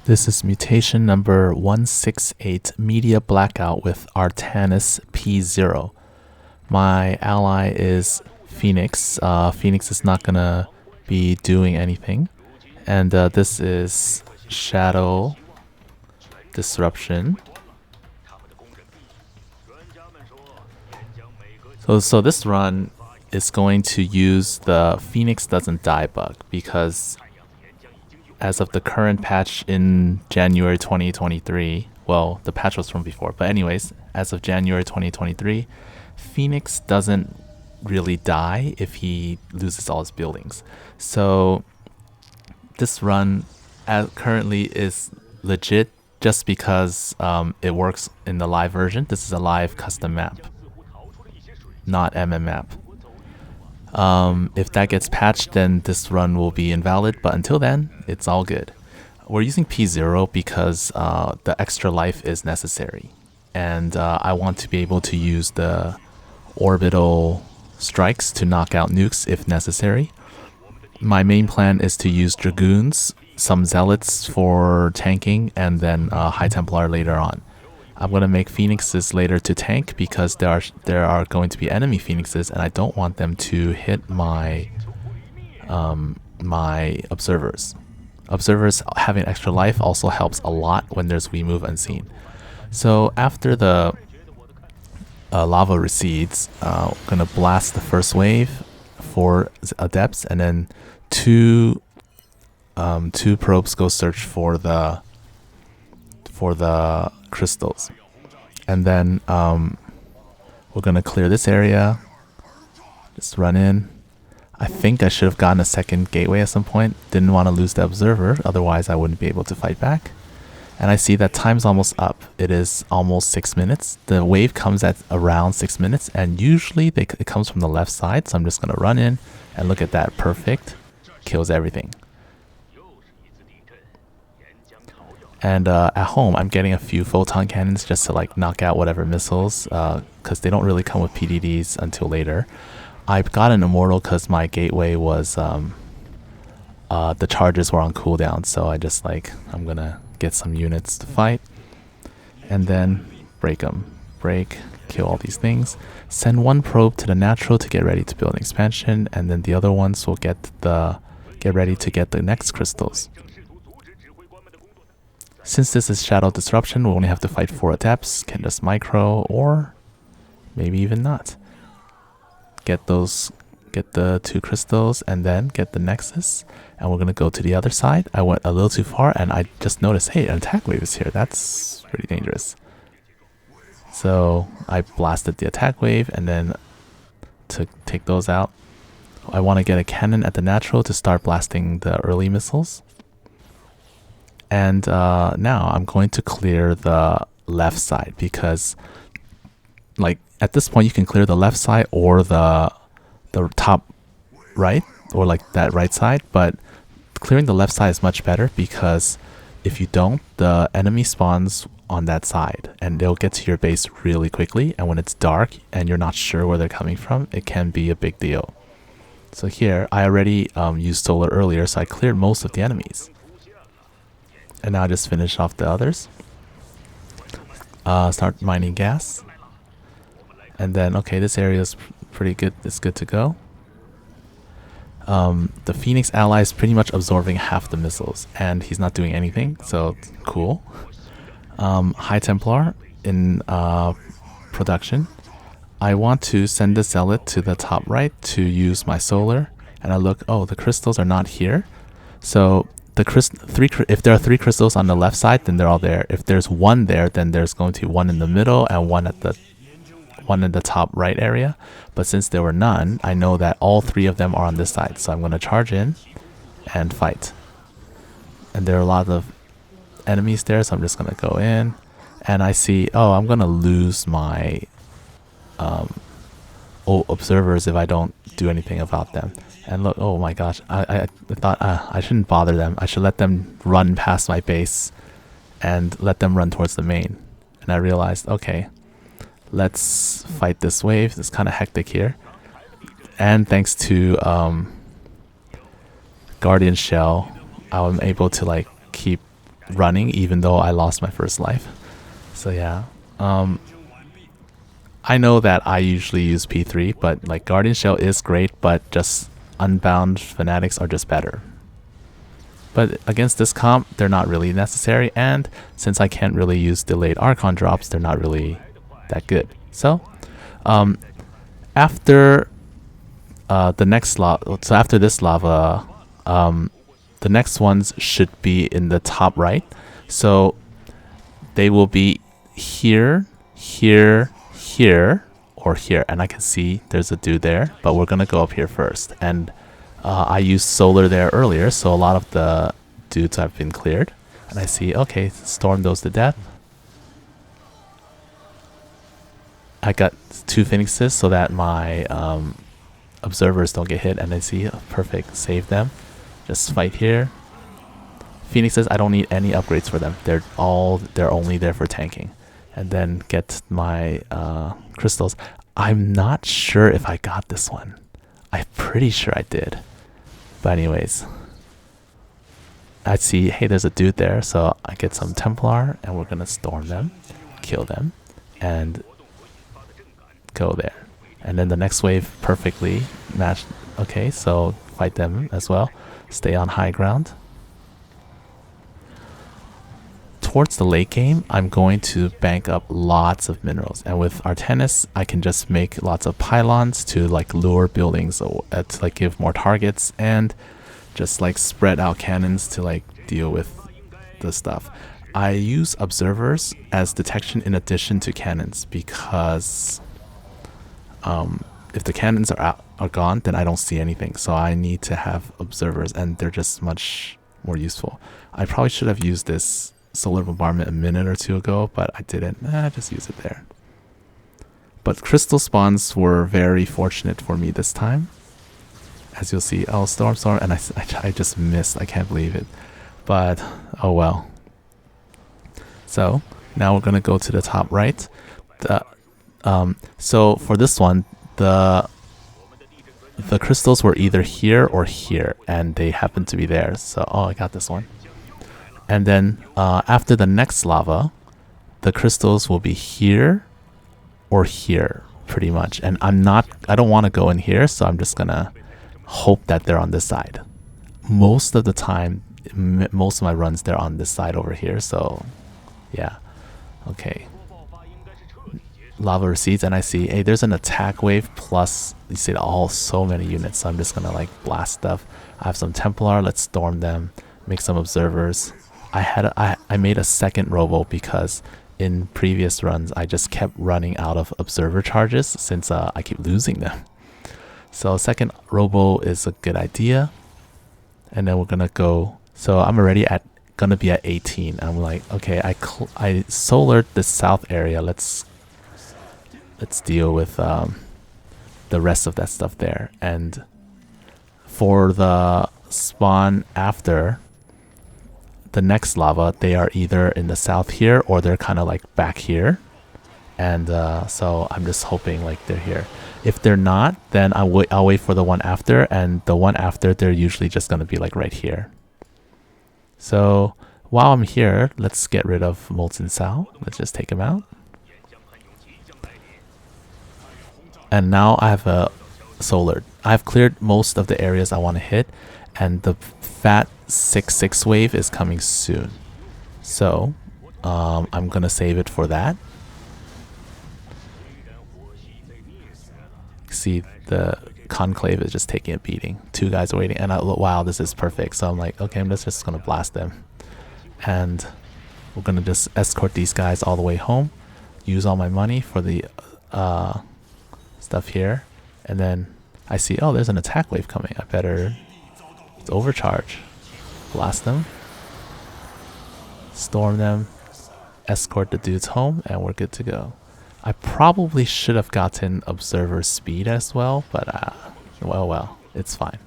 This is mutation number 168, Media Blackout with Artanis P0. My ally is Fenix. Fenix is not gonna be doing anything. And this is Shadow Disruption. So this run is going to use the Phoenix doesn't die bug, because as of the current patch in January 2023, well, the patch was from before, but anyways, as of January 2023, Phoenix doesn't really die if he loses all his buildings. So this run currently is legit just because it works in the live version. This is a live custom map, not MM map. If that gets patched, then this run will be invalid, but until then, it's all good. We're using P0 because the extra life is necessary, and I want to be able to use the orbital strikes to knock out nukes if necessary. My main plan is to use Dragoons, some Zealots for tanking, and then High Templar later on. I'm going to make Phoenixes later to tank because there are going to be enemy Phoenixes, and I don't want them to hit my my observers. Observers having extra life also helps a lot when there's we move unseen. So after the lava recedes, I'm going to blast the first wave for adepts, and then two probes go search for the crystals, and then we're gonna clear this area. Just run in. I think I should have gotten a second gateway at some point. Didn't want to lose the observer, otherwise I wouldn't be able to fight back. And I see that time's almost up. It is almost 6 minutes. The wave comes at around 6 minutes, and usually it comes from the left side, so I'm just gonna run in and look at that. Perfect. Kills everything. And at home, I'm getting a few photon cannons just to like knock out whatever missiles, because they don't really come with PDDs until later. I got an immortal because my gateway was the charges were on cooldown, so I just I'm gonna get some units to fight, and then break them, kill all these things. Send one probe to the natural to get ready to build an expansion, and then the other ones will get ready to get the next crystals. Since this is Shadow Disruption, we only have to fight 4 adepts, can just micro, or maybe even not. Get the 2 crystals, and then get the Nexus, and we're going to go to the other side. I went a little too far, and I just noticed, hey, an attack wave is here. That's pretty dangerous. So I blasted the attack wave, and then to take those out, I want to get a cannon at the natural to start blasting the early missiles. And now I'm going to clear the left side, because at this point you can clear the left side or the top right, or that right side, but clearing the left side is much better, because if you don't, the enemy spawns on that side and they'll get to your base really quickly, and when it's dark and you're not sure where they're coming from, it can be a big deal. So here I already used solar earlier, so I cleared most of the enemies. And now I just finish off the others. Start mining gas. And then, okay, this area is pretty good. It's good to go. The Phoenix ally is pretty much absorbing half the missiles, and he's not doing anything, so cool. High Templar in production. I want to send the Zealot to the top right to use my solar, and I look, oh, the crystals are not here. So if there are 3 crystals on the left side, then they're all there. If there's 1 there, then there's going to be 1 in the middle and one in the top right area. But since there were none, I know that all 3 of them are on this side, so I'm going to charge in and fight. And there are a lot of enemies there, so I'm just going to go in, and I see, oh, I'm going to lose my observers if I don't do anything about them. And look, oh my gosh, I thought I shouldn't bother them. I should let them run past my base and let them run towards the main. And I realized, okay, let's fight this wave. It's kind of hectic here. And thanks to Guardian Shell, I'm able to keep running even though I lost my first life. So yeah. I know that I usually use P3, but like Guardian Shell is great, but just Unbound Fanatics are just better. But against this comp, they're not really necessary, and since I can't really use delayed Archon drops, they're not really that good. So, after the next so after this lava, the next ones should be in the top right. So they will be here, here, here, or here, and I can see there's a dude there, but we're gonna go up here first. And I used solar there earlier, so a lot of the dudes have been cleared. And I see, okay, storm those to death. I got 2 Phoenixes so that my observers don't get hit, and I see, perfect, save them. Just fight here. Phoenixes, I don't need any upgrades for them. They're only there for tanking. And then get my crystals. I'm not sure if I got this one. I'm pretty sure I did. But anyways, I see, hey, there's a dude there, so I get some Templar, and we're gonna storm them, kill them, and go there. And then the next wave perfectly matched. Okay, so fight them as well. Stay on high ground. Towards the late game, I'm going to bank up lots of minerals, and with Artanis, I can just make lots of pylons to like lure buildings, to like give more targets, and just like spread out cannons to like deal with the stuff. I use observers as detection in addition to cannons because if the cannons are gone, then I don't see anything. So I need to have observers, and they're just much more useful. I probably should have used this solar bombardment a minute or 2 ago, but I didn't. Just use it there. But crystal spawns were very fortunate for me this time. As you'll see, oh, storm, and I just missed. I can't believe it. But oh well. So now we're gonna go to the top right. So for this one, the crystals were either here or here, and they happen to be there. So I got this one. And then after the next lava, the crystals will be here or here, pretty much. And I don't want to go in here, so I'm just gonna hope that they're on this side. Most of the time, most of my runs, they're on this side over here. So yeah, okay. Lava recedes, and I see, hey, there's an attack wave plus, you see, so many units. So I'm just gonna like blast stuff. I have some Templar. Let's storm them. Make some observers. I made a second robo because in previous runs I just kept running out of observer charges since I keep losing them. So second robo is a good idea. And then we're gonna go. So I'm already gonna be at 18. I'm like, okay, I solared the south area. Let's deal with the rest of that stuff there. And for the spawn after the next lava, they are either in the south here or they're kind of like back here. And so I'm just hoping like they're here. If they're not, then I'll wait for the one after, and the one after, they're usually just going to be like right here. So while I'm here, let's get rid of Molten Sal. Let's just take him out. And now I have a solar. I've cleared most of the areas I want to hit, and the fat 6/6 wave is coming soon. So I'm gonna save it for that. See, the conclave is just taking a beating. 2 guys are waiting, and wow, this is perfect. So I'm like, okay, I'm just gonna blast them, and we're gonna just escort these guys all the way home. Use all my money for the stuff here, and then I see, oh, there's an attack wave coming. I better overcharge, blast them, storm them, escort the dudes home, and we're good to go. I probably should have gotten observer speed as well, but well, it's fine.